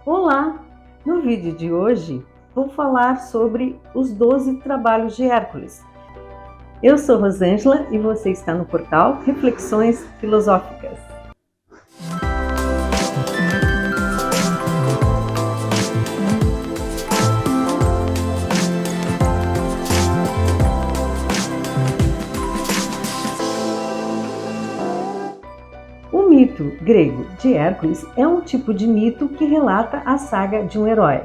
Olá! No vídeo de hoje vou falar sobre os 12 trabalhos de Hércules. Eu sou Rosângela e você está no portal Reflexões Filosóficas. O mito grego de Hércules é um tipo de mito que relata a saga de um herói.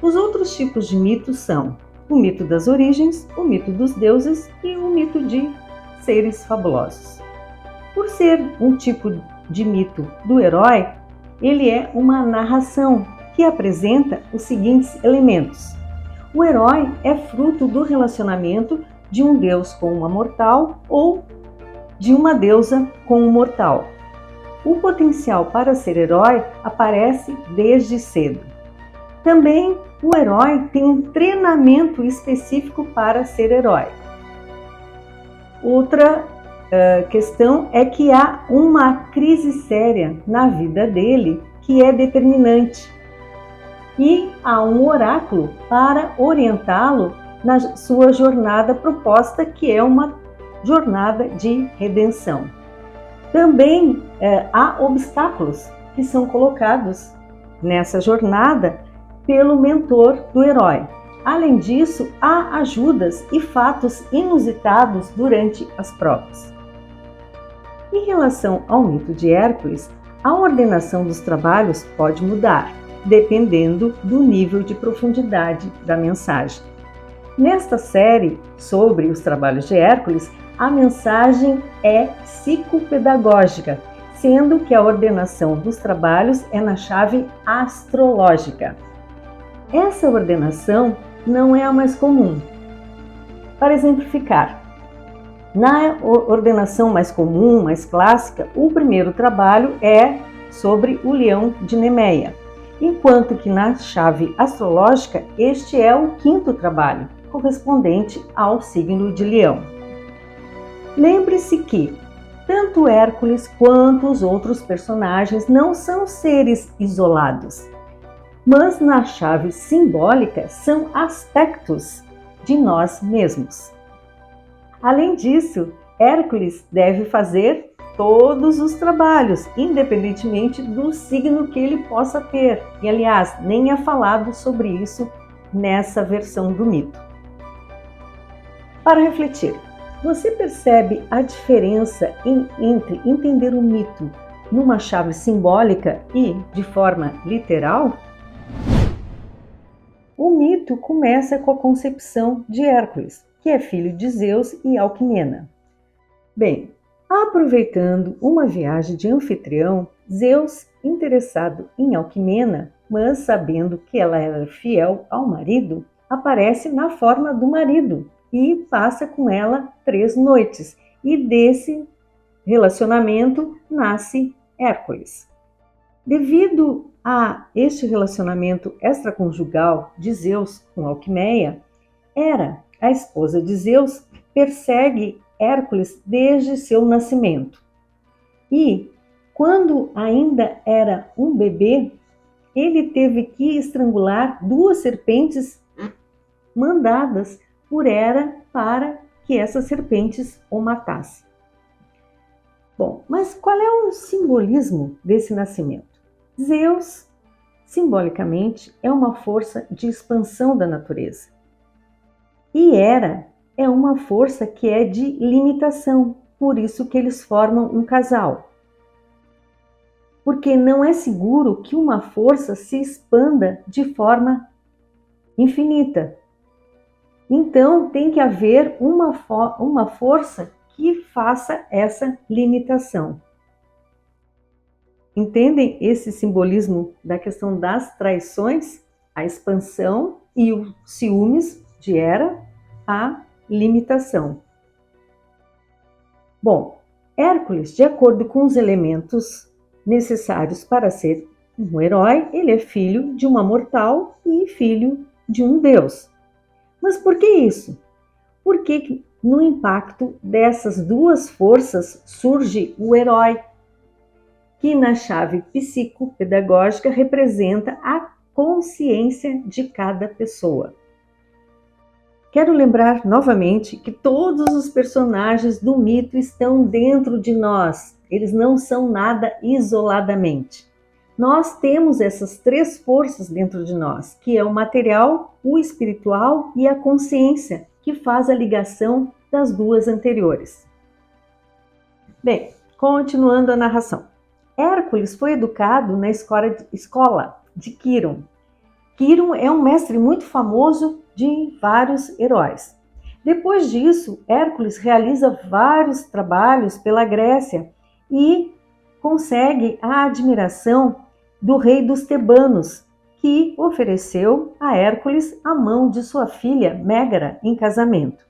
Os outros tipos de mitos são o mito das origens, o mito dos deuses e o mito de seres fabulosos. Por ser um tipo de mito do herói, ele é uma narração que apresenta os seguintes elementos. O herói é fruto do relacionamento de um deus com uma mortal ou de uma deusa com um mortal. O potencial para ser herói aparece desde cedo. Também o herói tem um treinamento específico para ser herói. Outra questão é que há uma crise séria na vida dele que é determinante. E há um oráculo para orientá-lo na sua jornada proposta, que é uma jornada de redenção. Também há obstáculos que são colocados nessa jornada pelo mentor do herói. Além disso, há ajudas e fatos inusitados durante as provas. Em relação ao mito de Hércules, a ordenação dos trabalhos pode mudar, dependendo do nível de profundidade da mensagem. Nesta série sobre os trabalhos de Hércules, a mensagem é psicopedagógica, sendo que a ordenação dos trabalhos é na chave astrológica. Essa ordenação não é a mais comum. Para exemplificar, na ordenação mais comum, mais clássica, o primeiro trabalho é sobre o leão de Nemeia, enquanto que na chave astrológica este é o quinto trabalho, correspondente ao signo de Leão. Lembre-se que tanto Hércules quanto os outros personagens não são seres isolados, mas na chave simbólica são aspectos de nós mesmos. Além disso, Hércules deve fazer todos os trabalhos, independentemente do signo que ele possa ter. E, aliás, nem é falado sobre isso nessa versão do mito. Para refletir, você percebe a diferença entre entender o mito numa chave simbólica e de forma literal? O mito começa com a concepção de Hércules, que é filho de Zeus e Alcmena. Bem, aproveitando uma viagem de anfitrião, Zeus, interessado em Alcmena, mas sabendo que ela era fiel ao marido, aparece na forma do marido e passa com ela 3 noites. E desse relacionamento nasce Hércules. Devido a este relacionamento extraconjugal de Zeus com Alquemeia, Hera, a esposa de Zeus, persegue Hércules desde seu nascimento. E, quando ainda era um bebê, ele teve que estrangular 2 serpentes mandadas por Hera para que essas serpentes o matassem. Bom, mas qual é o simbolismo desse nascimento? Zeus, simbolicamente, é uma força de expansão da natureza. E Hera é uma força que é de limitação, por isso que eles formam um casal. Porque não é seguro que uma força se expanda de forma infinita. Então, tem que haver uma força que faça essa limitação. Entendem esse simbolismo da questão das traições? A expansão e o ciúmes de Hera, a limitação. Bom, Hércules, de acordo com os elementos necessários para ser um herói, ele é filho de uma mortal e filho de um deus. Mas por que isso? Porque no impacto dessas 2 forças surge o herói, que na chave psicopedagógica representa a consciência de cada pessoa. Quero lembrar novamente que todos os personagens do mito estão dentro de nós. Eles não são nada isoladamente. Nós temos essas três forças dentro de nós, que é o material, o espiritual e a consciência, que faz a ligação das duas anteriores. Bem, continuando a narração. Hércules foi educado na escola de Quirón. Quirón é um mestre muito famoso de vários heróis. Depois disso, Hércules realiza vários trabalhos pela Grécia e consegue a admiração do rei dos tebanos, que ofereceu a Hércules a mão de sua filha Mégara em casamento.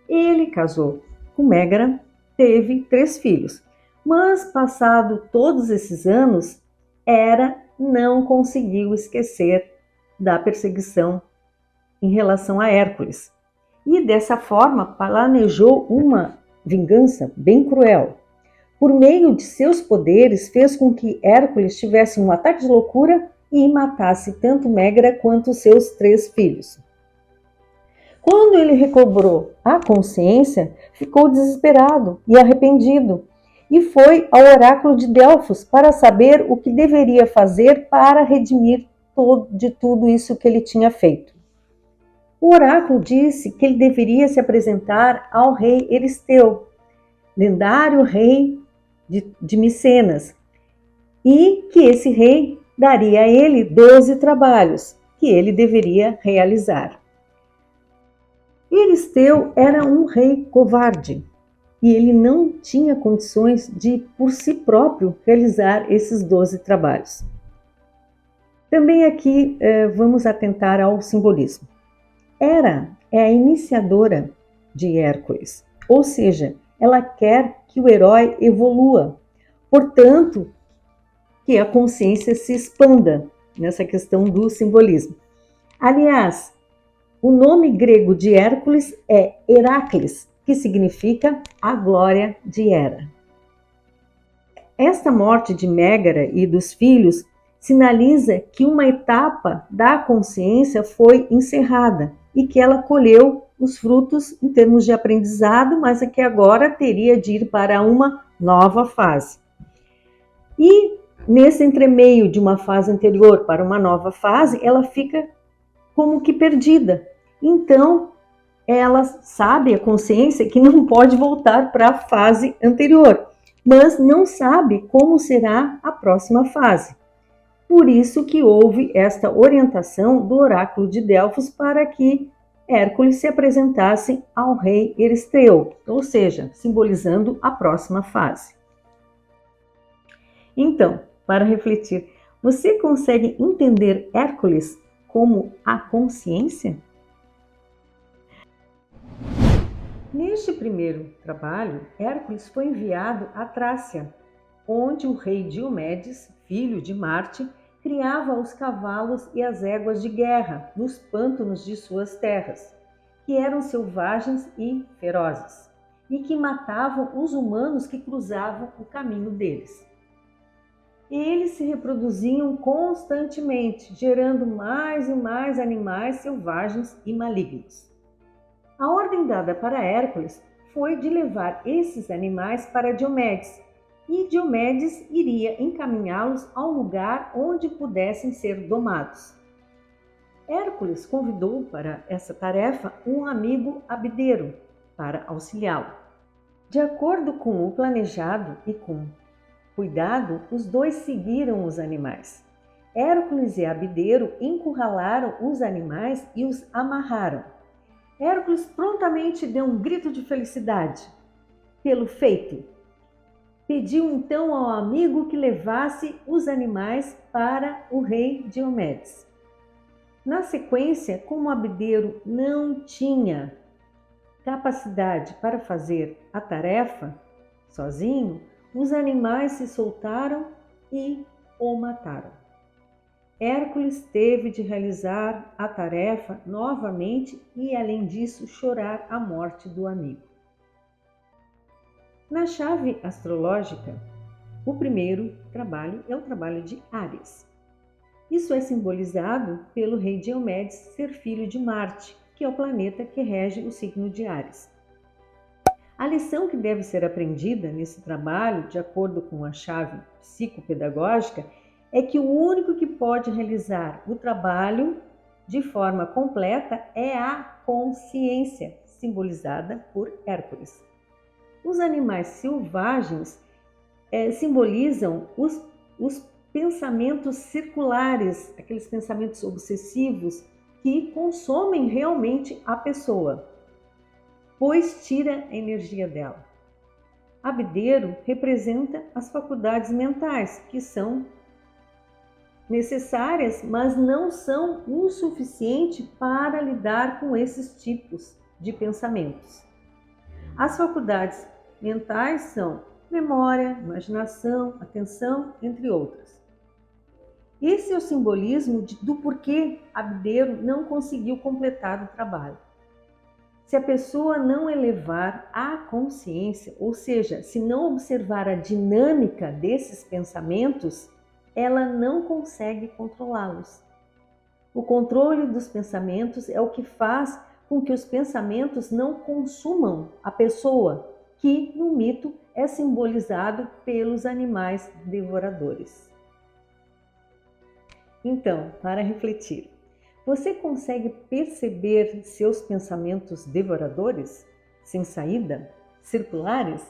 Ele casou com Mégara, teve 3 filhos, mas passado todos esses anos, Hera não conseguiu esquecer da perseguição em relação a Hércules. E dessa forma planejou uma vingança bem cruel. Por meio de seus poderes, fez com que Hércules tivesse um ataque de loucura e matasse tanto Mégara quanto seus 3 filhos. Quando ele recobrou a consciência, ficou desesperado e arrependido e foi ao oráculo de Delfos para saber o que deveria fazer para redimir de tudo isso que ele tinha feito. O oráculo disse que ele deveria se apresentar ao rei Euristeu, lendário rei de Micenas, e que esse rei daria a ele 12 trabalhos que ele deveria realizar. Euristeu era um rei covarde e ele não tinha condições de, por si próprio, realizar esses 12 trabalhos. Também aqui vamos atentar ao simbolismo. Hera é a iniciadora de Hércules, ou seja, ela quer que o herói evolua, portanto, que a consciência se expanda nessa questão do simbolismo. Aliás, o nome grego de Hércules é Heracles, que significa a glória de Hera. Esta morte de Mégara e dos filhos sinaliza que uma etapa da consciência foi encerrada e que ela colheu os frutos em termos de aprendizado, mas é que agora teria de ir para uma nova fase. E nesse entremeio de uma fase anterior para uma nova fase, ela fica como que perdida. Então, ela sabe, a consciência, que não pode voltar para a fase anterior, mas não sabe como será a próxima fase. Por isso que houve esta orientação do oráculo de Delfos para que Hércules se apresentasse ao rei Euristeu, ou seja, simbolizando a próxima fase. Então, para refletir, você consegue entender Hércules como a consciência? Neste primeiro trabalho, Hércules foi enviado à Trácia, onde o rei Diomedes, filho de Marte, criava os cavalos e as éguas de guerra nos pântanos de suas terras, que eram selvagens e ferozes, e que matavam os humanos que cruzavam o caminho deles. Eles se reproduziam constantemente, gerando mais e mais animais selvagens e malignos. A ordem dada para Hércules foi de levar esses animais para Diomedes, e Diomedes iria encaminhá-los ao lugar onde pudessem ser domados. Hércules convidou para essa tarefa um amigo Abdero para auxiliá-lo. De acordo com o planejado e com cuidado, os dois seguiram os animais. Hércules e Abdero encurralaram os animais e os amarraram. Hércules prontamente deu um grito de felicidade pelo feito. Pediu então ao amigo que levasse os animais para o rei Diomedes. Na sequência, como Abdero não tinha capacidade para fazer a tarefa sozinho, os animais se soltaram e o mataram. Hércules teve de realizar a tarefa novamente e, além disso, chorar a morte do amigo. Na chave astrológica, o primeiro trabalho é o trabalho de Áries. Isso é simbolizado pelo rei Diomedes ser filho de Marte, que é o planeta que rege o signo de Áries. A lição que deve ser aprendida nesse trabalho, de acordo com a chave psicopedagógica, é que o único que pode realizar o trabalho de forma completa é a consciência, simbolizada por Hércules. Os animais selvagens simbolizam os pensamentos circulares, aqueles pensamentos obsessivos que consomem realmente a pessoa, pois tira a energia dela. Abdeiro representa as faculdades mentais, que são necessárias, mas não são o suficiente para lidar com esses tipos de pensamentos. As faculdades mentais são memória, imaginação, atenção, entre outras. Esse é o simbolismo do porquê Abdeiro não conseguiu completar o trabalho. Se a pessoa não elevar a consciência, ou seja, se não observar a dinâmica desses pensamentos, ela não consegue controlá-los. O controle dos pensamentos é o que faz com que os pensamentos não consumam a pessoa, que no mito é simbolizado pelos animais devoradores. Então, para refletir, você consegue perceber seus pensamentos devoradores, sem saída, circulares?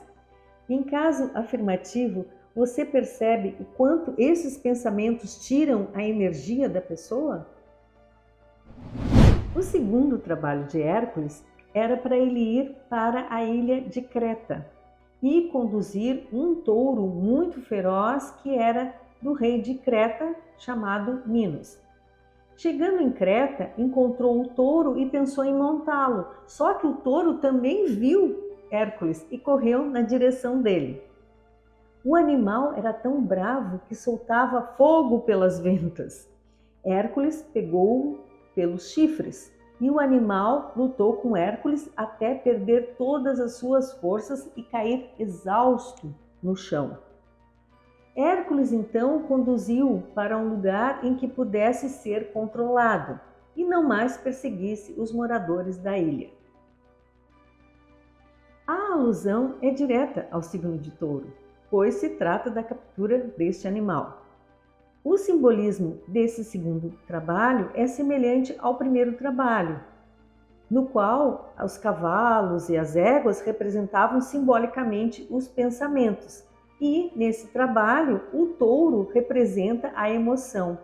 Em caso afirmativo, você percebe o quanto esses pensamentos tiram a energia da pessoa? O segundo trabalho de Hércules era para ele ir para a ilha de Creta e conduzir um touro muito feroz que era do rei de Creta, chamado Minos. Chegando em Creta, encontrou o touro e pensou em montá-lo, só que o touro também viu Hércules e correu na direção dele. O animal era tão bravo que soltava fogo pelas ventas. Hércules pegou-o pelos chifres e o animal lutou com Hércules até perder todas as suas forças e cair exausto no chão. Hércules então conduziu-o para um lugar em que pudesse ser controlado e não mais perseguisse os moradores da ilha. A alusão é direta ao signo de Touro, pois se trata da captura deste animal. O simbolismo desse segundo trabalho é semelhante ao primeiro trabalho, no qual os cavalos e as éguas representavam simbolicamente os pensamentos, e nesse trabalho o touro representa a emoção.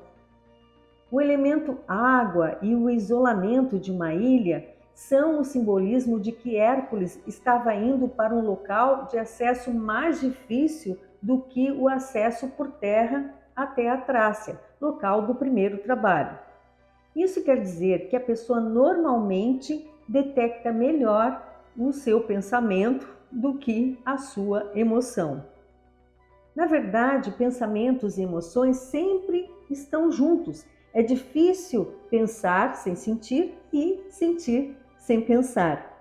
O elemento água e o isolamento de uma ilha são o simbolismo de que Hércules estava indo para um local de acesso mais difícil do que o acesso por terra até a Trácia, local do primeiro trabalho. Isso quer dizer que a pessoa normalmente detecta melhor o seu pensamento do que a sua emoção. Na verdade, pensamentos e emoções sempre estão juntos. É difícil pensar sem sentir e sentir sem pensar.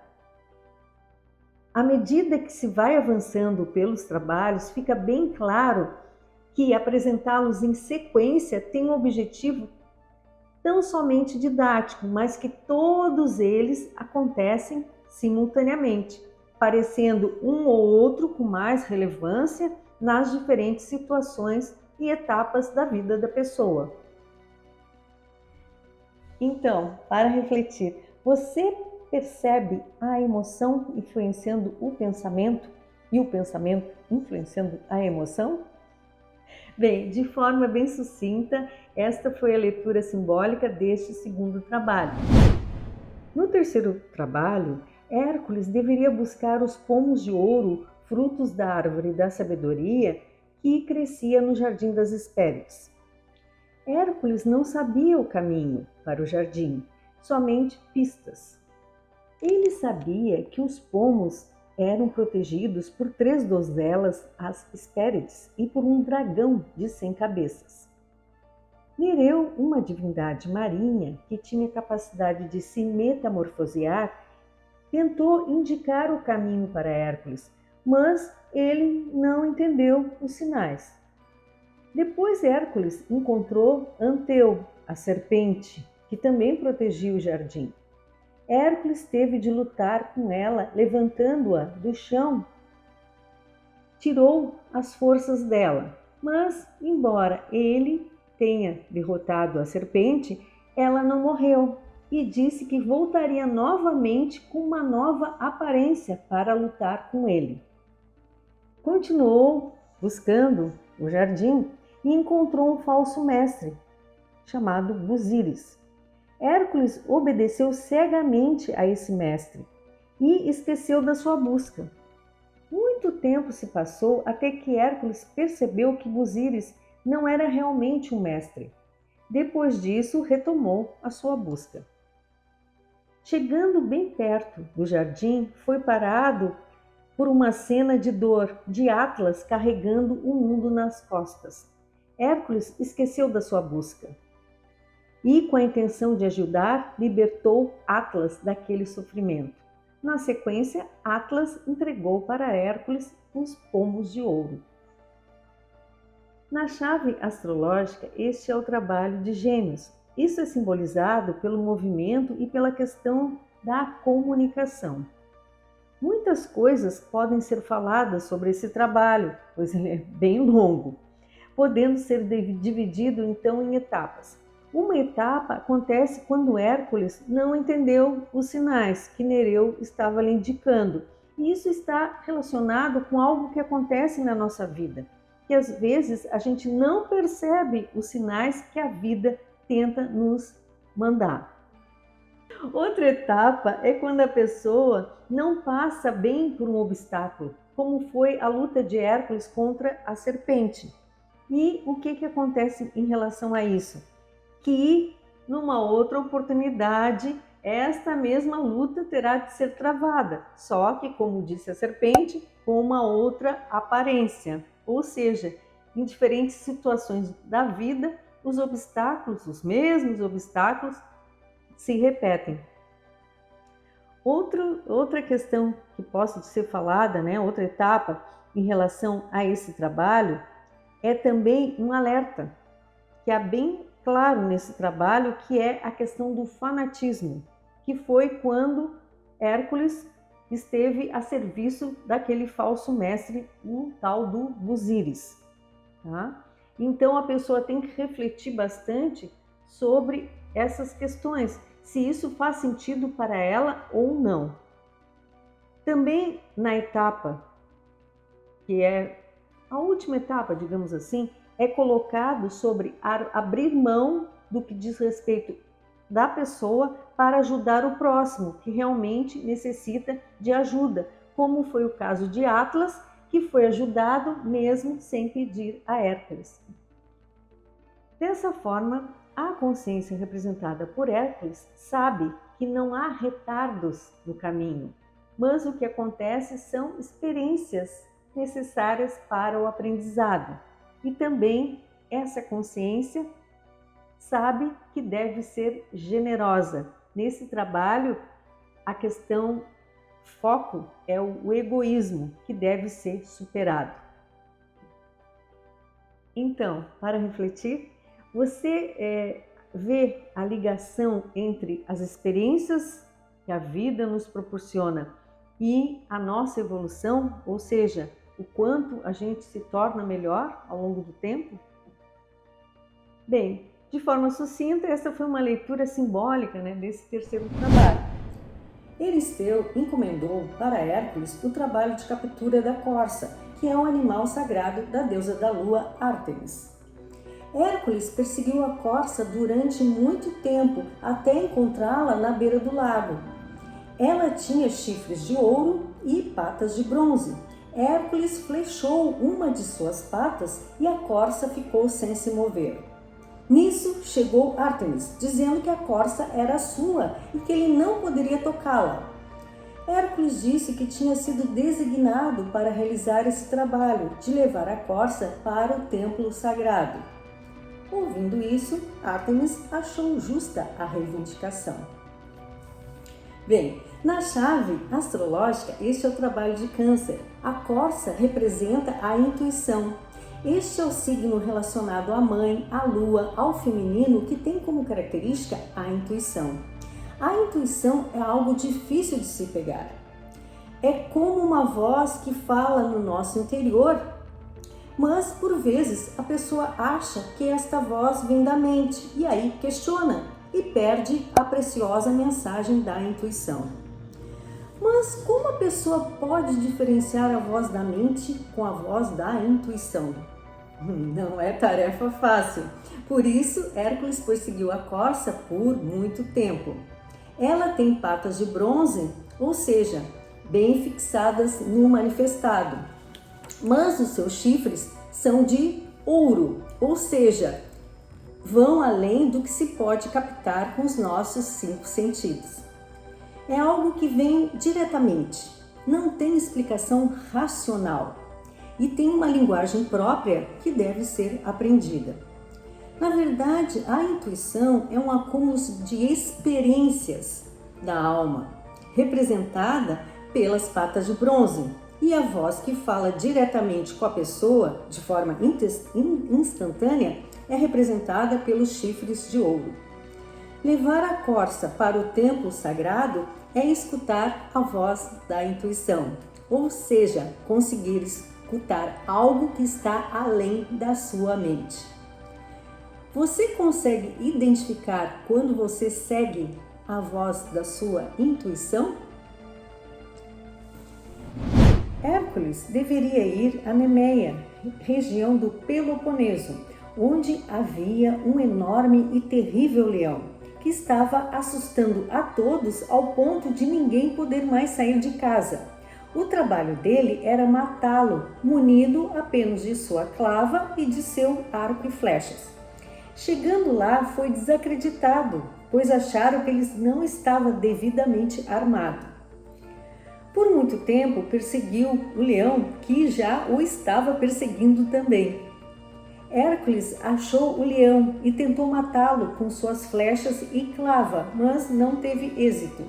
À medida que se vai avançando pelos trabalhos, fica bem claro que apresentá-los em sequência tem um objetivo não somente didático, mas que todos eles acontecem simultaneamente, parecendo um ou outro com mais relevância nas diferentes situações e etapas da vida da pessoa. Então, para refletir, você percebe a emoção influenciando o pensamento e o pensamento influenciando a emoção? Bem, de forma bem sucinta, esta foi a leitura simbólica deste segundo trabalho. No terceiro trabalho, Hércules deveria buscar os pomos de ouro, frutos da árvore da sabedoria que crescia no Jardim das Hespérides. Hércules não sabia o caminho para o jardim, somente pistas. Ele sabia que os pomos eram protegidos por 3 donzelas, as Hespérides, e por um dragão de 100 cabeças. Nereu, uma divindade marinha que tinha capacidade de se metamorfosear, tentou indicar o caminho para Hércules, mas ele não entendeu os sinais. Depois Hércules encontrou Anteu, a serpente, que também protegia o jardim. Hércules teve de lutar com ela, levantando-a do chão, tirou as forças dela. Mas, embora ele tenha derrotado a serpente, ela não morreu e disse que voltaria novamente com uma nova aparência para lutar com ele. Continuou buscando o jardim e encontrou um falso mestre, chamado Buzíris. Hércules obedeceu cegamente a esse mestre e esqueceu da sua busca. Muito tempo se passou até que Hércules percebeu que Buzíris não era realmente um mestre. Depois disso, retomou a sua busca. Chegando bem perto do jardim, foi parado por uma cena de dor de Atlas carregando o mundo nas costas. Hércules esqueceu da sua busca e, com a intenção de ajudar, libertou Atlas daquele sofrimento. Na sequência, Atlas entregou para Hércules os pomos de ouro. Na chave astrológica, este é o trabalho de Gêmeos. Isso é simbolizado pelo movimento e pela questão da comunicação. Muitas coisas podem ser faladas sobre esse trabalho, pois ele é bem longo, podendo ser dividido então em etapas. Uma etapa acontece quando Hércules não entendeu os sinais que Nereu estava lhe indicando. E isso está relacionado com algo que acontece na nossa vida, que às vezes a gente não percebe os sinais que a vida tenta nos mandar. Outra etapa é quando a pessoa não passa bem por um obstáculo, como foi a luta de Hércules contra a serpente. E o que acontece em relação a isso? Que numa outra oportunidade esta mesma luta terá de ser travada, só que, como disse a serpente, com uma outra aparência. Ou seja, em diferentes situações da vida, os obstáculos, os mesmos obstáculos, se repetem. Outra questão que possa ser falada, outra etapa em relação a esse trabalho, é também um alerta, que é bem claro nesse trabalho, que é a questão do fanatismo, que foi quando Hércules esteve a serviço daquele falso mestre, o tal do Buzíris. Tá? Então a pessoa tem que refletir bastante sobre essas questões, se isso faz sentido para ela ou não. Também na etapa, que é a última etapa, digamos assim, é colocado sobre abrir mão do que diz respeito da pessoa para ajudar o próximo, que realmente necessita de ajuda, como foi o caso de Atlas, que foi ajudado mesmo sem pedir a Hércules. Dessa forma, a consciência representada por Hércules sabe que não há retardos no caminho, mas o que acontece são experiências necessárias para o aprendizado. E também essa consciência sabe que deve ser generosa. Nesse trabalho, a questão foco é o egoísmo, que deve ser superado. Então, para refletir, você vê a ligação entre as experiências que a vida nos proporciona e a nossa evolução, ou seja, o quanto a gente se torna melhor ao longo do tempo? Bem, de forma sucinta, essa foi uma leitura simbólica desse terceiro trabalho. Euristeu encomendou para Hércules o trabalho de captura da corça, que é um animal sagrado da deusa da lua Ártemis. Hércules perseguiu a corça durante muito tempo até encontrá-la na beira do lago. Ela tinha chifres de ouro e patas de bronze. Hércules flechou uma de suas patas e a corça ficou sem se mover. Nisso chegou Ártemis, dizendo que a corça era sua e que ele não poderia tocá-la. Hércules disse que tinha sido designado para realizar esse trabalho, de levar a corça para o templo sagrado. Ouvindo isso, Ártemis achou justa a reivindicação. Bem, na chave astrológica, este é o trabalho de Câncer. A corça representa a intuição. Este é o signo relacionado à mãe, à lua, ao feminino, que tem como característica a intuição. A intuição é algo difícil de se pegar. É como uma voz que fala no nosso interior, mas por vezes a pessoa acha que esta voz vem da mente e aí questiona e perde a preciosa mensagem da intuição. Mas como a pessoa pode diferenciar a voz da mente com a voz da intuição? Não é tarefa fácil. Por isso, Hércules perseguiu a corça por muito tempo. Ela tem patas de bronze, ou seja, bem fixadas no manifestado. Mas os seus chifres são de ouro, ou seja, vão além do que se pode captar com os nossos 5 sentidos. É algo que vem diretamente, não tem explicação racional e tem uma linguagem própria que deve ser aprendida. Na verdade, a intuição é um acúmulo de experiências da alma, representada pelas patas de bronze, e a voz que fala diretamente com a pessoa de forma instantânea é representada pelos chifres de ouro. Levar a corça para o templo sagrado é escutar a voz da intuição, ou seja, conseguir escutar algo que está além da sua mente. Você consegue identificar quando você segue a voz da sua intuição? Hércules deveria ir a Nemeia, região do Peloponeso, onde havia um enorme e terrível leão, que estava assustando a todos ao ponto de ninguém poder mais sair de casa. O trabalho dele era matá-lo, munido apenas de sua clava e de seu arco e flechas. Chegando lá, foi desacreditado, pois acharam que ele não estava devidamente armado. Por muito tempo, perseguiu o leão, que já o estava perseguindo também. Hércules achou o leão e tentou matá-lo com suas flechas e clava, mas não teve êxito.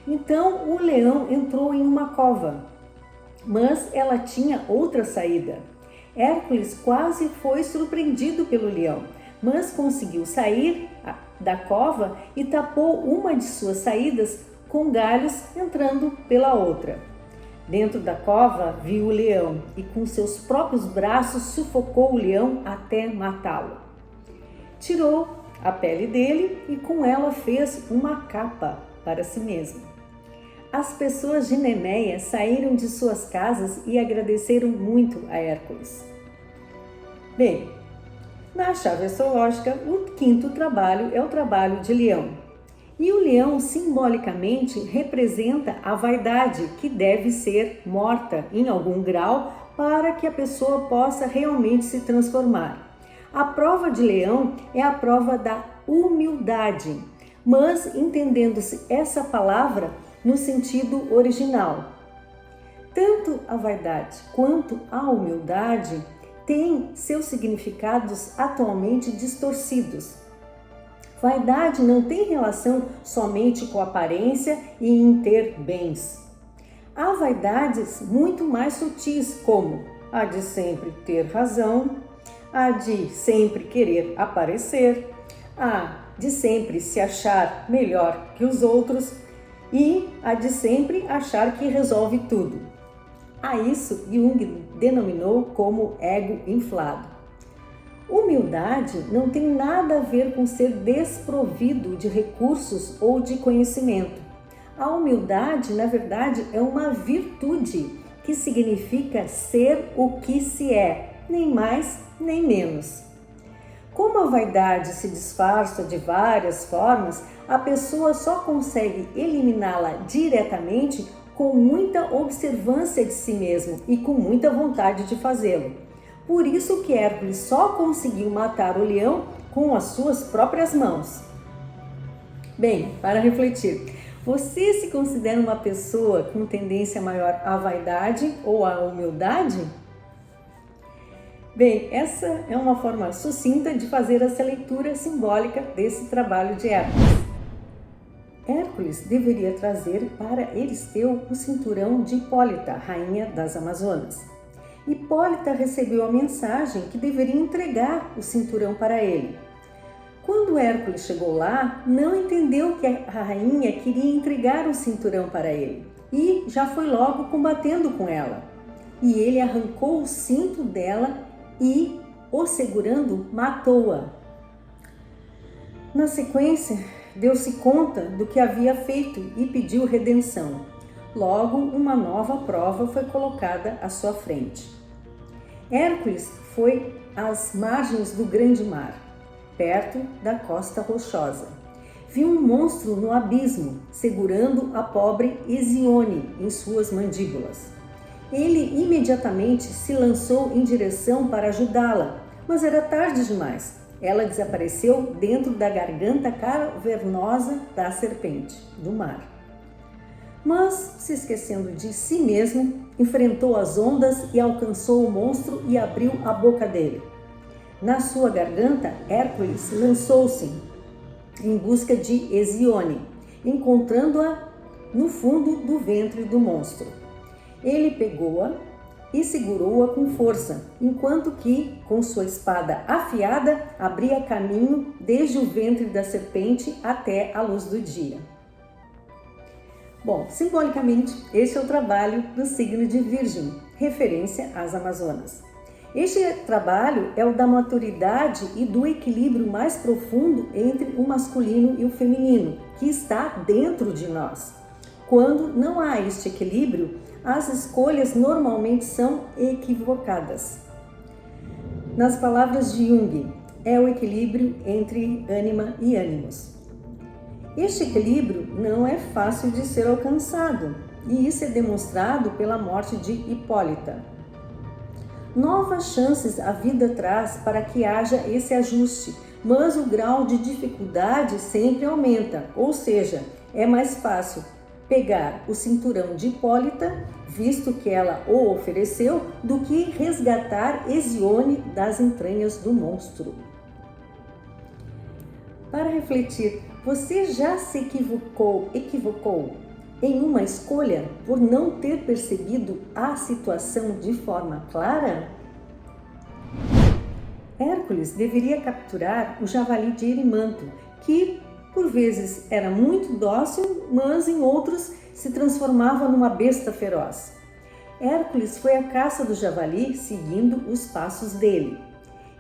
Então o leão entrou em uma cova, mas ela tinha outra saída. Hércules quase foi surpreendido pelo leão, mas conseguiu sair da cova e tapou uma de suas saídas com galhos, entrando pela outra. Dentro da cova viu o leão e com seus próprios braços sufocou o leão até matá-lo. Tirou a pele dele e com ela fez uma capa para si mesmo. As pessoas de Nemeia saíram de suas casas e agradeceram muito a Hércules. Bem, na chave astrológica, o 5º trabalho é o trabalho de leão. E o leão simbolicamente representa a vaidade, que deve ser morta em algum grau para que a pessoa possa realmente se transformar. A prova de leão é a prova da humildade, mas entendendo-se essa palavra no sentido original. Tanto a vaidade quanto a humildade têm seus significados atualmente distorcidos. Vaidade não tem relação somente com aparência e em ter bens. Há vaidades muito mais sutis, como a de sempre ter razão, a de sempre querer aparecer, a de sempre se achar melhor que os outros e a de sempre achar que resolve tudo. A isso Jung denominou como ego inflado. Humildade não tem nada a ver com ser desprovido de recursos ou de conhecimento. A humildade, na verdade, é uma virtude que significa ser o que se é, nem mais nem menos. Como a vaidade se disfarça de várias formas, a pessoa só consegue eliminá-la diretamente com muita observância de si mesmo e com muita vontade de fazê-lo. Por isso que Hércules só conseguiu matar o leão com as suas próprias mãos. Bem, para refletir, você se considera uma pessoa com tendência maior à vaidade ou à humildade? Bem, essa é uma forma sucinta de fazer essa leitura simbólica desse trabalho de Hércules. Hércules deveria trazer para Euristeu o cinturão de Hipólita, rainha das Amazonas. Hipólita recebeu a mensagem que deveria entregar o cinturão para ele. Quando Hércules chegou lá, não entendeu que a rainha queria entregar o cinturão para ele e já foi logo combatendo com ela. E ele arrancou o cinto dela e, o segurando, matou-a. Na sequência, deu-se conta do que havia feito e pediu redenção. Logo, uma nova prova foi colocada à sua frente. Hércules foi às margens do grande mar, perto da costa rochosa. Viu um monstro no abismo, segurando a pobre Hesione em suas mandíbulas. Ele imediatamente se lançou em direção para ajudá-la, mas era tarde demais. Ela desapareceu dentro da garganta cavernosa da serpente do mar. Mas, se esquecendo de si mesmo, enfrentou as ondas e alcançou o monstro e abriu a boca dele. Na sua garganta, Hércules lançou-se em busca de Hesione, encontrando-a no fundo do ventre do monstro. Ele pegou-a e segurou-a com força, enquanto que, com sua espada afiada, abria caminho desde o ventre da serpente até a luz do dia. Bom, simbolicamente, este é o trabalho do signo de Virgem, referência às Amazonas. Este trabalho é o da maturidade e do equilíbrio mais profundo entre o masculino e o feminino, que está dentro de nós. Quando não há este equilíbrio, as escolhas normalmente são equivocadas. Nas palavras de Jung, é o equilíbrio entre ânima e ânimos. Este equilíbrio não é fácil de ser alcançado, e isso é demonstrado pela morte de Hipólita. Novas chances a vida traz para que haja esse ajuste, mas o grau de dificuldade sempre aumenta, ou seja, é mais fácil pegar o cinturão de Hipólita, visto que ela o ofereceu, do que resgatar Hesione das entranhas do monstro. Para refletir, você já se equivocou em uma escolha por não ter percebido a situação de forma clara? Hércules deveria capturar o javali de Erimanto, que por vezes era muito dócil, mas em outros se transformava numa besta feroz. Hércules foi à caça do javali seguindo os passos dele.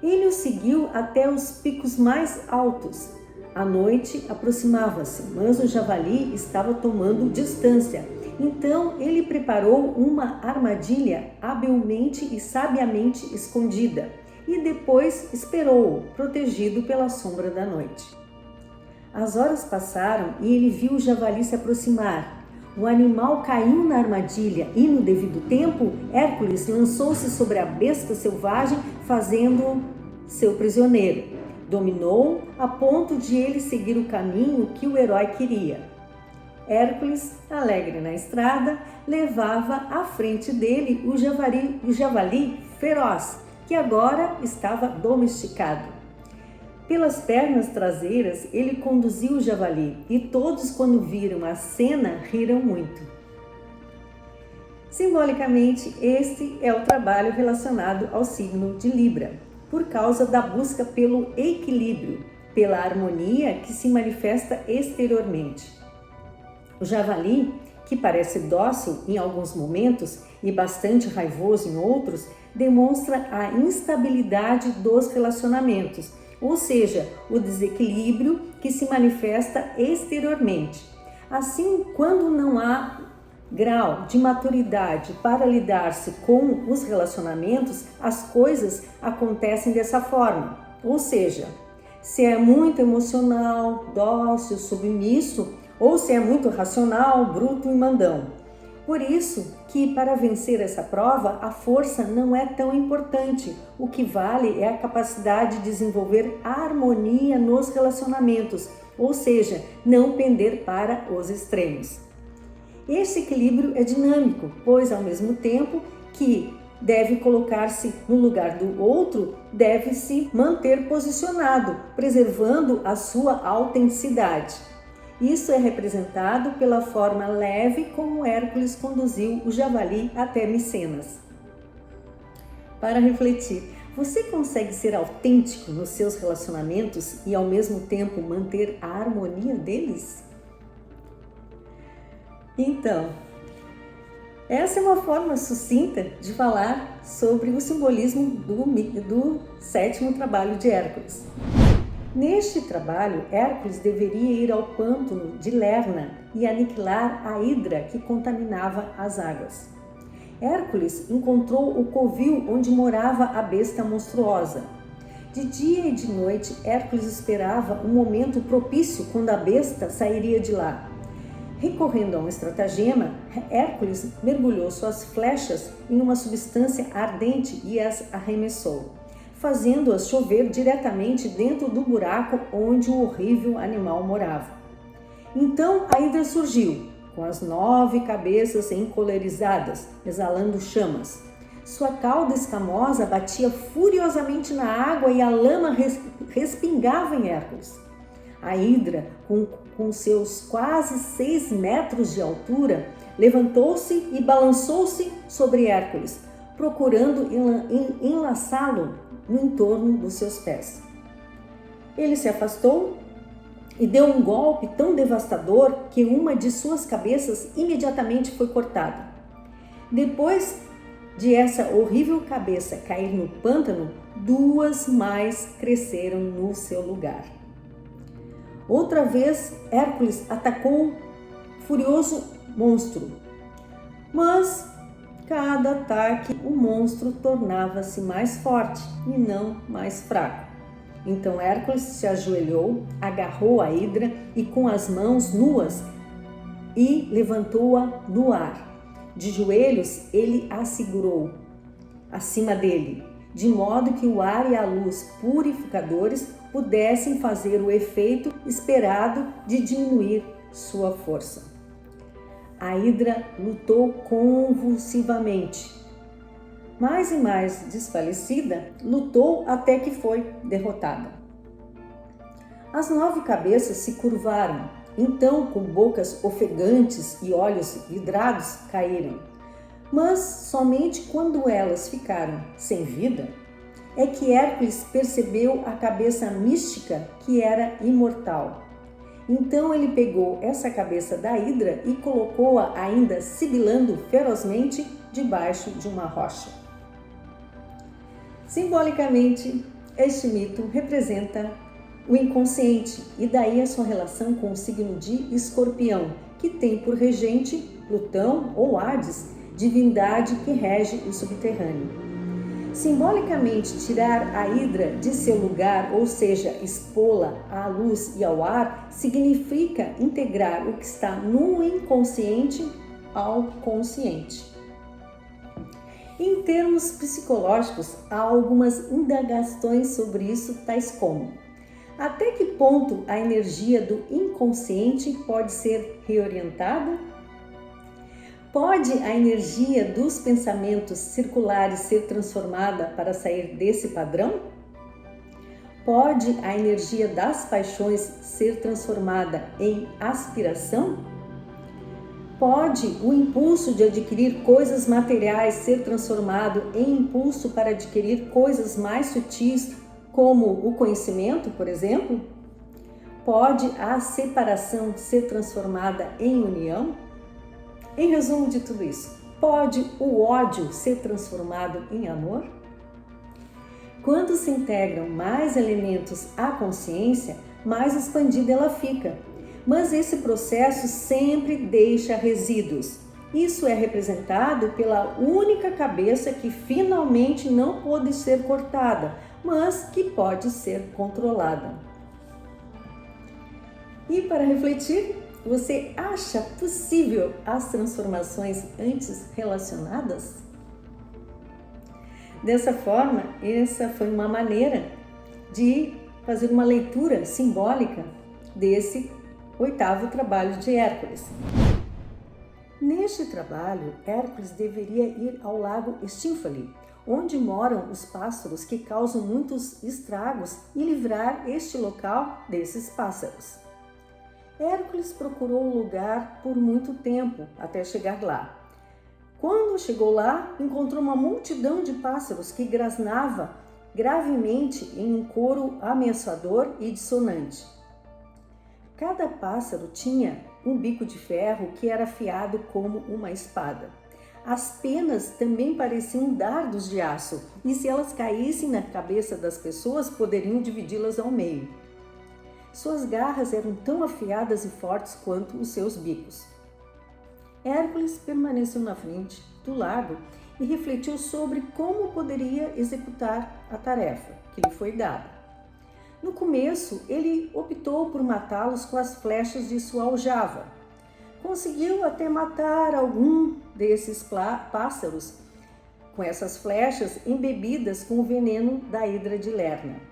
Ele o seguiu até os picos mais altos. A noite aproximava-se, mas o javali estava tomando distância. Então ele preparou uma armadilha habilmente e sabiamente escondida e depois esperou-o, protegido pela sombra da noite. As horas passaram e ele viu o javali se aproximar. O animal caiu na armadilha e, no devido tempo, Hércules lançou-se sobre a besta selvagem, fazendo-o seu prisioneiro. Dominou a ponto de ele seguir o caminho que o herói queria. Hércules, alegre na estrada, levava à frente dele o javali feroz, que agora estava domesticado. Pelas pernas traseiras, ele conduziu o javali e todos, quando viram a cena, riram muito. Simbolicamente, este é o trabalho relacionado ao signo de Libra, por causa da busca pelo equilíbrio, pela harmonia que se manifesta exteriormente. O javali, que parece dócil em alguns momentos e bastante raivoso em outros, demonstra a instabilidade dos relacionamentos, ou seja, o desequilíbrio que se manifesta exteriormente. Assim, quando não há grau de maturidade para lidar-se com os relacionamentos, as coisas acontecem dessa forma. Ou seja, se é muito emocional, dócil, submisso, ou se é muito racional, bruto e mandão. Por isso que, para vencer essa prova, a força não é tão importante. O que vale é a capacidade de desenvolver harmonia nos relacionamentos, ou seja, não pender para os extremos. Esse equilíbrio é dinâmico, pois ao mesmo tempo que deve colocar-se no lugar do outro, deve se manter posicionado, preservando a sua autenticidade. Isso é representado pela forma leve como Hércules conduziu o javali até Micenas. Para refletir, você consegue ser autêntico nos seus relacionamentos e ao mesmo tempo manter a harmonia deles? Então, essa é uma forma sucinta de falar sobre o simbolismo do sétimo trabalho de Hércules. Neste trabalho, Hércules deveria ir ao pântano de Lerna e aniquilar a hidra que contaminava as águas. Hércules encontrou o covil onde morava a besta monstruosa. De dia e de noite, Hércules esperava um momento propício quando a besta sairia de lá. Recorrendo a um estratagema, Hércules mergulhou suas flechas em uma substância ardente e as arremessou, fazendo-as chover diretamente dentro do buraco onde o horrível animal morava. Então a hidra surgiu, com as 9 cabeças encolerizadas, exalando chamas. Sua cauda escamosa batia furiosamente na água e a lama respingava em Hércules. A hidra, com seus quase 6 metros de altura, levantou-se e balançou-se sobre Hércules, procurando enlaçá-lo no entorno dos seus pés. Ele se afastou e deu um golpe tão devastador que uma de suas cabeças imediatamente foi cortada. Depois de essa horrível cabeça cair no pântano, 2 mais cresceram no seu lugar. Outra vez, Hércules atacou o furioso monstro, mas cada ataque o monstro tornava-se mais forte e não mais fraco. Então Hércules se ajoelhou, agarrou a hidra e com as mãos nuas e levantou-a no ar. De joelhos ele a segurou acima dele, de modo que o ar e a luz purificadores pudessem fazer o efeito esperado de diminuir sua força. A hidra lutou convulsivamente. Mais e mais desfalecida, lutou até que foi derrotada. As 9 cabeças se curvaram, então com bocas ofegantes e olhos vidrados caíram. Mas somente quando elas ficaram sem vida, é que Hércules percebeu a cabeça mística que era imortal. Então ele pegou essa cabeça da hidra e colocou-a, ainda sibilando ferozmente, debaixo de uma rocha. Simbolicamente, este mito representa o inconsciente e daí a sua relação com o signo de Escorpião, que tem por regente Plutão ou Hades, divindade que rege o subterrâneo. Simbolicamente, tirar a hidra de seu lugar, ou seja, expô-la à luz e ao ar, significa integrar o que está no inconsciente ao consciente. Em termos psicológicos, há algumas indagações sobre isso, tais como: até que ponto a energia do inconsciente pode ser reorientada? Pode a energia dos pensamentos circulares ser transformada para sair desse padrão? Pode a energia das paixões ser transformada em aspiração? Pode o impulso de adquirir coisas materiais ser transformado em impulso para adquirir coisas mais sutis, como o conhecimento, por exemplo? Pode a separação ser transformada em união? Em resumo de tudo isso, pode o ódio ser transformado em amor? Quando se integram mais elementos à consciência, mais expandida ela fica. Mas esse processo sempre deixa resíduos. Isso é representado pela única cabeça que finalmente não pode ser cortada, mas que pode ser controlada. E para refletir, você acha possível as transformações antes relacionadas? Dessa forma, essa foi uma maneira de fazer uma leitura simbólica desse 8º trabalho de Hércules. Neste trabalho, Hércules deveria ir ao lago Stínfale, onde moram os pássaros que causam muitos estragos, e livrar este local desses pássaros. Hércules procurou o lugar por muito tempo até chegar lá. Quando chegou lá, encontrou uma multidão de pássaros que grasnava gravemente em um coro ameaçador e dissonante. Cada pássaro tinha um bico de ferro que era afiado como uma espada. As penas também pareciam dardos de aço, e se elas caíssem na cabeça das pessoas, poderiam dividi-las ao meio. Suas garras eram tão afiadas e fortes quanto os seus bicos. Hércules permaneceu na frente do lago e refletiu sobre como poderia executar a tarefa que lhe foi dada. No começo, ele optou por matá-los com as flechas de sua aljava. Conseguiu até matar algum desses pássaros com essas flechas embebidas com o veneno da hidra de Lerna.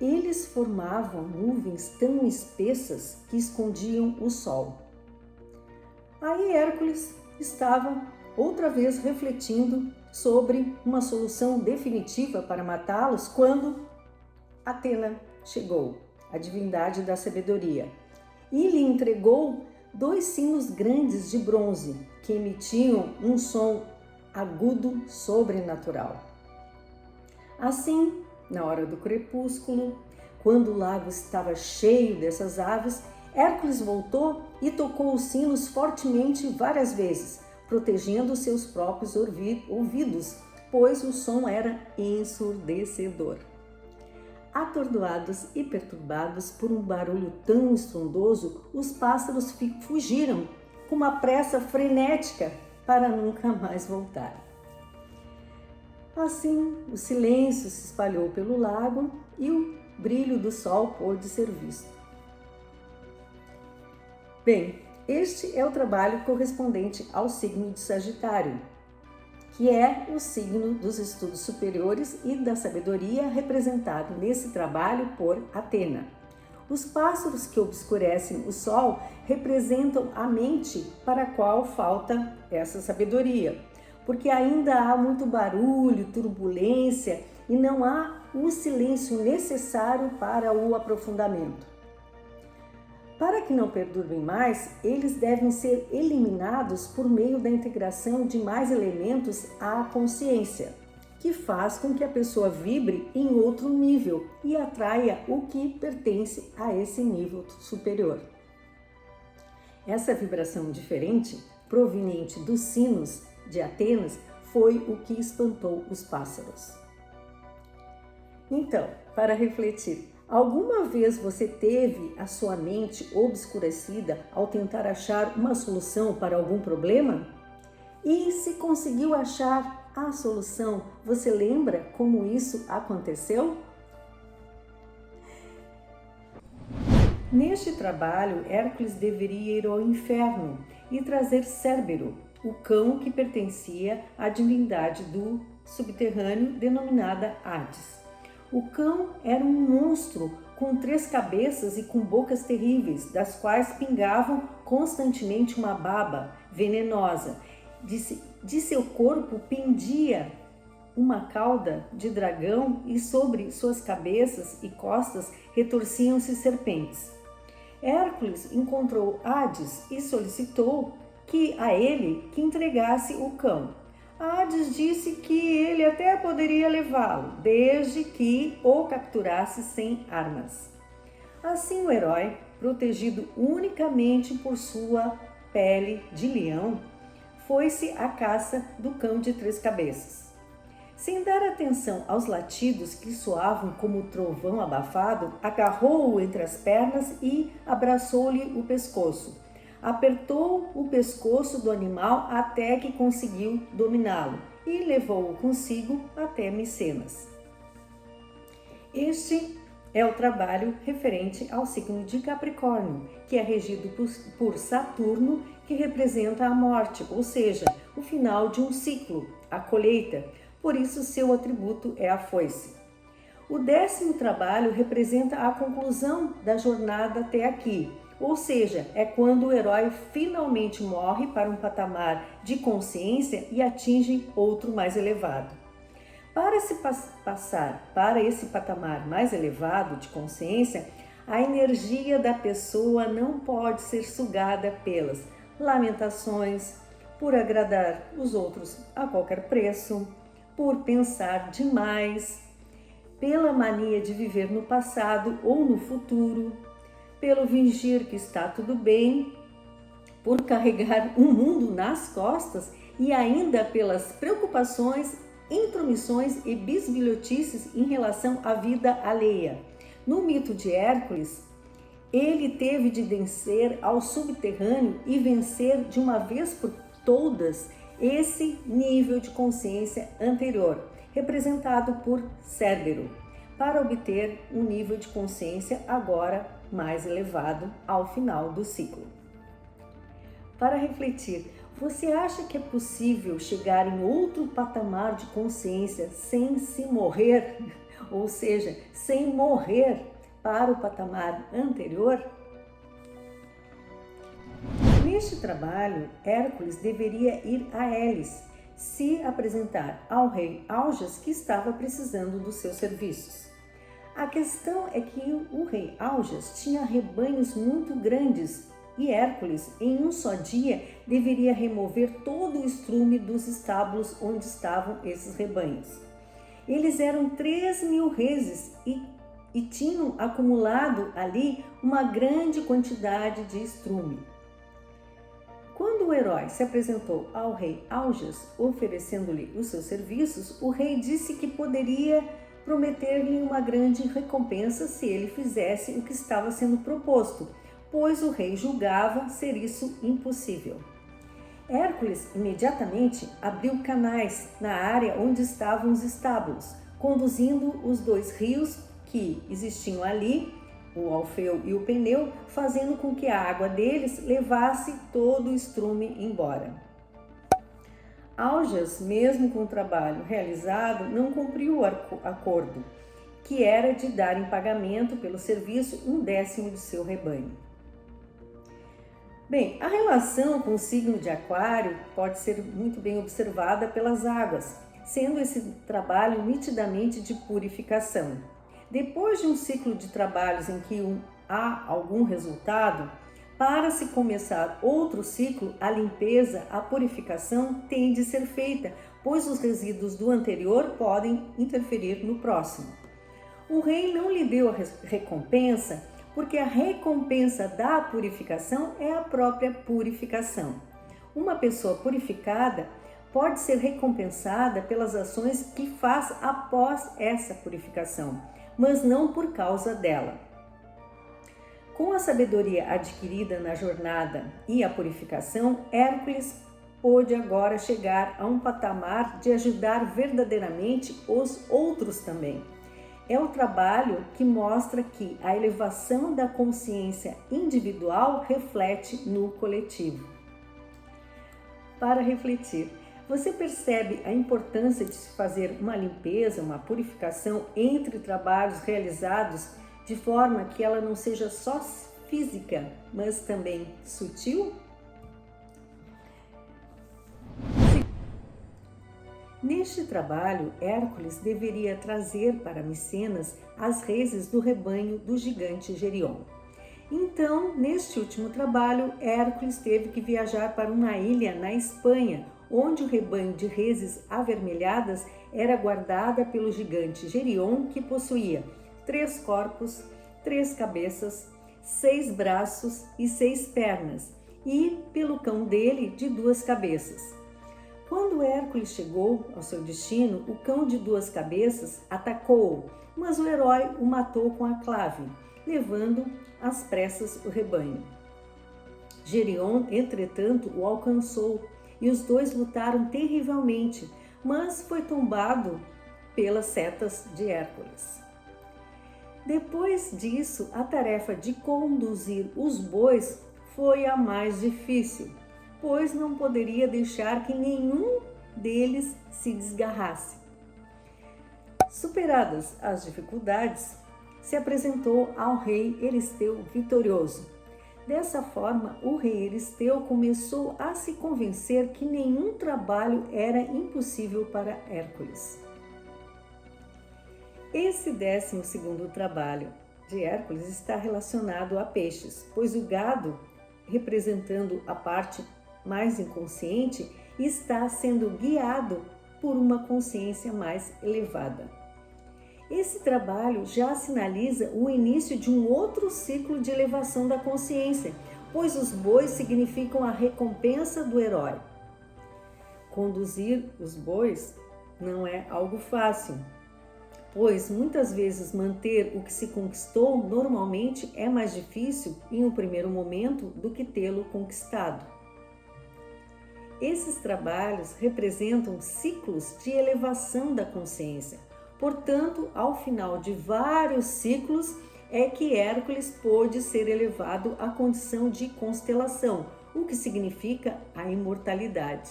Eles formavam nuvens tão espessas que escondiam o sol. Aí Hércules estava outra vez refletindo sobre uma solução definitiva para matá-los quando Atena chegou, a divindade da sabedoria, e lhe entregou 2 sinos grandes de bronze que emitiam um som agudo sobrenatural. Assim, na hora do crepúsculo, quando o lago estava cheio dessas aves, Hércules voltou e tocou os sinos fortemente várias vezes, protegendo seus próprios ouvidos, pois o som era ensurdecedor. Atordoados e perturbados por um barulho tão estrondoso, os pássaros fugiram com uma pressa frenética para nunca mais voltar. Assim, o silêncio se espalhou pelo lago e o brilho do sol pôde ser visto. Bem, este é o trabalho correspondente ao signo de Sagitário, que é o signo dos estudos superiores e da sabedoria, representado nesse trabalho por Atena. Os pássaros que obscurecem o sol representam a mente para a qual falta essa sabedoria, porque ainda há muito barulho, turbulência e não há o silêncio necessário para o aprofundamento. Para que não perturbem mais, eles devem ser eliminados por meio da integração de mais elementos à consciência, que faz com que a pessoa vibre em outro nível e atraia o que pertence a esse nível superior. Essa vibração diferente, proveniente dos sinos de Atenas, foi o que espantou os pássaros. Então, para refletir, alguma vez você teve a sua mente obscurecida ao tentar achar uma solução para algum problema? E se conseguiu achar a solução, você lembra como isso aconteceu? Neste trabalho, Hércules deveria ir ao inferno e trazer Cérbero, o cão que pertencia à divindade do subterrâneo denominada Hades. O cão era um monstro com 3 cabeças e com bocas terríveis, das quais pingavam constantemente uma baba venenosa. De seu corpo pendia uma cauda de dragão e sobre suas cabeças e costas retorciam-se serpentes. Hércules encontrou Hades e solicitou a ele que entregasse o cão. Hades disse que ele até poderia levá-lo, desde que o capturasse sem armas. Assim o herói, protegido unicamente por sua pele de leão, foi-se à caça do cão de 3 cabeças. Sem dar atenção aos latidos que soavam como trovão abafado, agarrou-o entre as pernas e abraçou-lhe o pescoço. Apertou o pescoço do animal até que conseguiu dominá-lo e levou-o consigo até Micenas. Este é o trabalho referente ao signo de Capricórnio, que é regido por Saturno, que representa a morte, ou seja, o final de um ciclo, a colheita. Por isso, seu atributo é a foice. O 10º trabalho representa a conclusão da jornada até aqui, ou seja, é quando o herói finalmente morre para um patamar de consciência e atinge outro mais elevado. Para se passar para esse patamar mais elevado de consciência, a energia da pessoa não pode ser sugada pelas lamentações, por agradar os outros a qualquer preço, por pensar demais, pela mania de viver no passado ou no futuro, pelo fingir que está tudo bem, por carregar o mundo nas costas e ainda pelas preocupações, intromissões e bisbilhotices em relação à vida alheia. No mito de Hércules, ele teve de descer ao subterrâneo e vencer de uma vez por todas esse nível de consciência anterior, representado por Cérbero, para obter um nível de consciência agora mais elevado ao final do ciclo. Para refletir, você acha que é possível chegar em outro patamar de consciência sem se morrer, ou seja, sem morrer para o patamar anterior? Neste trabalho, Hércules deveria ir a Elis, se apresentar ao rei Augeas, que estava precisando dos seus serviços. A questão é que o rei Augeas tinha rebanhos muito grandes e Hércules, em um só dia, deveria remover todo o estrume dos estábulos onde estavam esses rebanhos. Eles eram 3.000 reses e tinham acumulado ali uma grande quantidade de estrume. Quando o herói se apresentou ao rei Augeas, oferecendo-lhe os seus serviços, o rei disse que poderia prometer-lhe uma grande recompensa se ele fizesse o que estava sendo proposto, pois o rei julgava ser isso impossível. Hércules imediatamente abriu canais na área onde estavam os estábulos, conduzindo os 2 rios que existiam ali, o Alfeu e o Peneu, fazendo com que a água deles levasse todo o estrume embora. Augeas, mesmo com o trabalho realizado, não cumpriu o acordo, que era de dar em pagamento pelo serviço 1/10 de seu rebanho. Bem, a relação com o signo de Aquário pode ser muito bem observada pelas águas, sendo esse trabalho nitidamente de purificação. Depois de um ciclo de trabalhos em que há algum resultado, para se começar outro ciclo, a limpeza, a purificação tem de ser feita, pois os resíduos do anterior podem interferir no próximo. O rei não lhe deu a recompensa, porque a recompensa da purificação é a própria purificação. Uma pessoa purificada pode ser recompensada pelas ações que faz após essa purificação, mas não por causa dela. Com a sabedoria adquirida na jornada e a purificação, Hércules pôde agora chegar a um patamar de ajudar verdadeiramente os outros também. É o trabalho que mostra que a elevação da consciência individual reflete no coletivo. Para refletir, você percebe a importância de se fazer uma limpeza, uma purificação entre trabalhos realizados de forma que ela não seja só física, mas também sutil? Neste trabalho, Hércules deveria trazer para Micenas as reses do rebanho do gigante Gerion. Então, neste último trabalho, Hércules teve que viajar para uma ilha na Espanha, onde o rebanho de reses avermelhadas era guardada pelo gigante Gerion, que possuía 3 corpos, 3 cabeças, 6 braços e 6 pernas, e pelo cão dele de 2 cabeças. Quando Hércules chegou ao seu destino, o cão de 2 cabeças atacou-o, mas o herói o matou com a clave, levando às pressas o rebanho. Gerion, entretanto, o alcançou e os 2 lutaram terrivelmente, mas foi tombado pelas setas de Hércules. Depois disso, a tarefa de conduzir os bois foi a mais difícil, pois não poderia deixar que nenhum deles se desgarrasse. Superadas as dificuldades, se apresentou ao rei Euristeu vitorioso. Dessa forma, o rei Euristeu começou a se convencer que nenhum trabalho era impossível para Hércules. Esse 12º trabalho de Hércules está relacionado a peixes, pois o gado, representando a parte mais inconsciente está sendo guiado por uma consciência mais elevada. Esse trabalho já sinaliza o início de um outro ciclo de elevação da consciência, pois os bois significam a recompensa do herói. Conduzir os bois não é algo fácil, pois muitas vezes manter o que se conquistou normalmente é mais difícil em um primeiro momento do que tê-lo conquistado. Esses trabalhos representam ciclos de elevação da consciência. Portanto, ao final de vários ciclos, é que Hércules pôde ser elevado à condição de constelação, o que significa a imortalidade.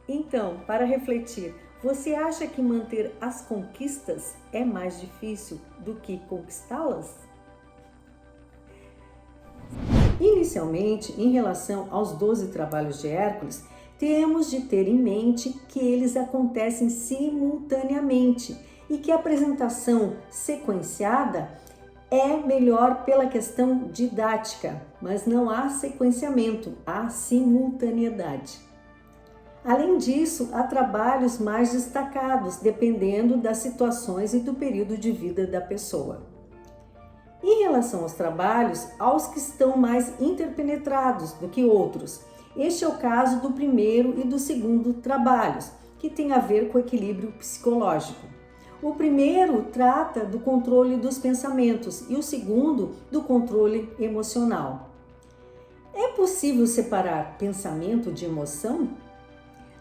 Então, para refletir, você acha que manter as conquistas é mais difícil do que conquistá-las? Inicialmente, em relação aos 12 trabalhos de Hércules, temos de ter em mente que eles acontecem simultaneamente e que a apresentação sequenciada é melhor pela questão didática, mas não há sequenciamento, há simultaneidade. Além disso, há trabalhos mais destacados, dependendo das situações e do período de vida da pessoa. Em relação aos trabalhos, há os que estão mais interpenetrados do que outros. Este é o caso do primeiro e do segundo trabalhos, que tem a ver com o equilíbrio psicológico. O primeiro trata do controle dos pensamentos e o segundo do controle emocional. É possível separar pensamento de emoção?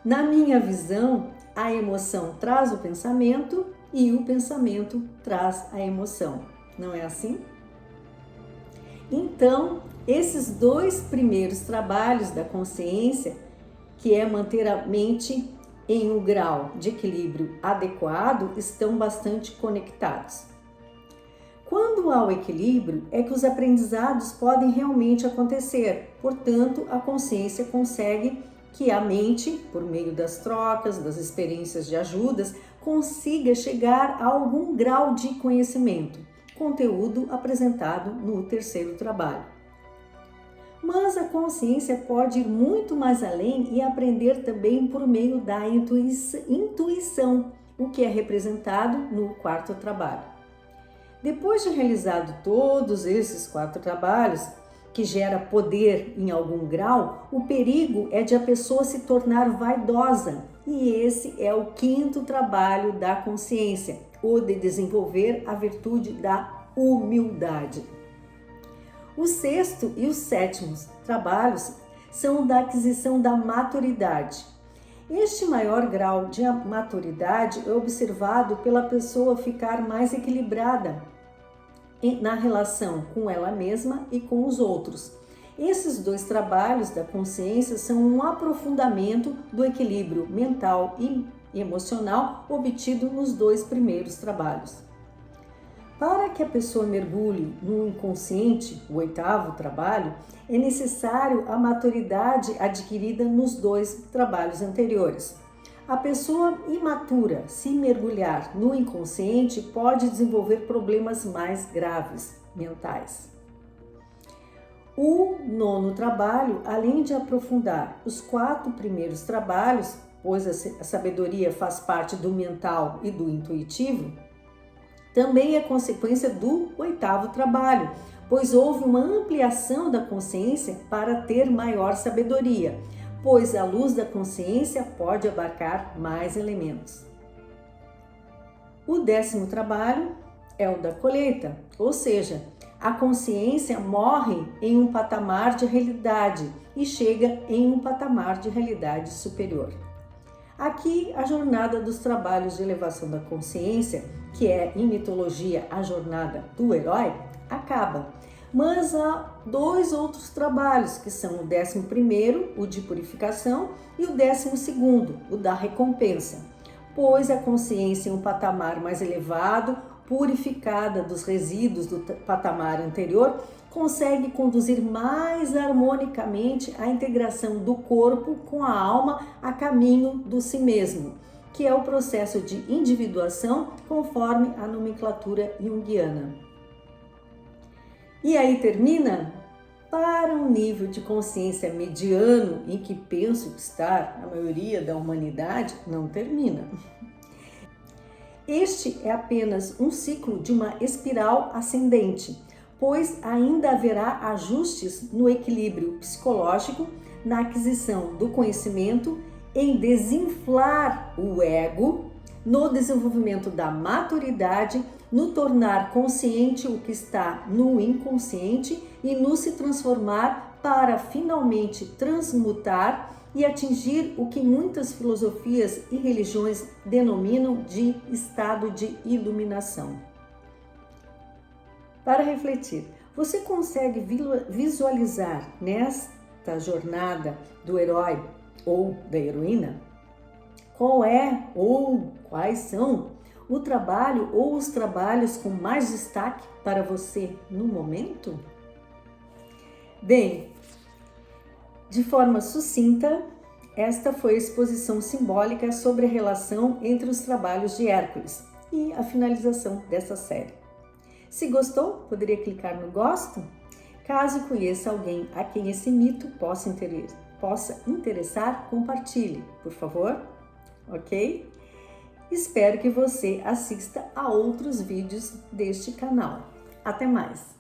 Na minha visão, a emoção traz o pensamento e o pensamento traz a emoção. Não é assim? Então, esses dois primeiros trabalhos da consciência, que é manter a mente em um grau de equilíbrio adequado, estão bastante conectados. Quando há o equilíbrio, é que os aprendizados podem realmente acontecer. Portanto, a consciência consegue que a mente, por meio das trocas, das experiências de ajudas, consiga chegar a algum grau de conhecimento, conteúdo apresentado no terceiro trabalho. Mas a consciência pode ir muito mais além e aprender também por meio da intuição, o que é representado no quarto trabalho. Depois de realizado todos esses 4 trabalhos, que gera poder em algum grau, o perigo é de a pessoa se tornar vaidosa, e esse é o 5º trabalho da consciência, o de desenvolver a virtude da humildade. O 6º e os 7º trabalhos são da aquisição da maturidade. Este maior grau de maturidade é observado pela pessoa ficar mais equilibrada na relação com ela mesma e com os outros. Esses 2 trabalhos da consciência são um aprofundamento do equilíbrio mental e emocional obtido nos 2 primeiros trabalhos. Para que a pessoa mergulhe no inconsciente, o 8º trabalho, é necessário a maturidade adquirida nos 2 trabalhos anteriores. A pessoa imatura, se mergulhar no inconsciente, pode desenvolver problemas mais graves mentais. O 9º trabalho, além de aprofundar os 4 primeiros trabalhos, pois a sabedoria faz parte do mental e do intuitivo, também é consequência do 8º trabalho, pois houve uma ampliação da consciência para ter maior sabedoria, pois a luz da consciência pode abarcar mais elementos. O 10º trabalho é o da colheita, ou seja, a consciência morre em um patamar de realidade e chega em um patamar de realidade superior. Aqui, a jornada dos trabalhos de elevação da consciência, que é em mitologia a jornada do herói, acaba. Mas há 2 outros trabalhos, que são o 11º, o de purificação, e o 12º, o da recompensa, pois a consciência em um patamar mais elevado, purificada dos resíduos do patamar anterior, consegue conduzir mais harmonicamente a integração do corpo com a alma a caminho do si mesmo, que é o processo de individuação conforme a nomenclatura junguiana. E aí termina para um nível de consciência mediano em que penso estar a maioria da humanidade, não termina. Este é apenas um ciclo de uma espiral ascendente, pois ainda haverá ajustes no equilíbrio psicológico, na aquisição do conhecimento, em desinflar o ego, no desenvolvimento da maturidade, no tornar consciente o que está no inconsciente e no se transformar para finalmente transmutar e atingir o que muitas filosofias e religiões denominam de estado de iluminação. Para refletir, você consegue visualizar nesta jornada do herói ou da heroína? Qual é ou quais são o trabalho ou os trabalhos com mais destaque para você no momento? Bem, de forma sucinta, esta foi a exposição simbólica sobre a relação entre os trabalhos de Hércules e a finalização dessa série. Se gostou, poderia clicar no gosto? Caso conheça alguém a quem esse mito possa interessar, compartilhe, por favor, ok? Espero que você assista a outros vídeos deste canal. Até mais!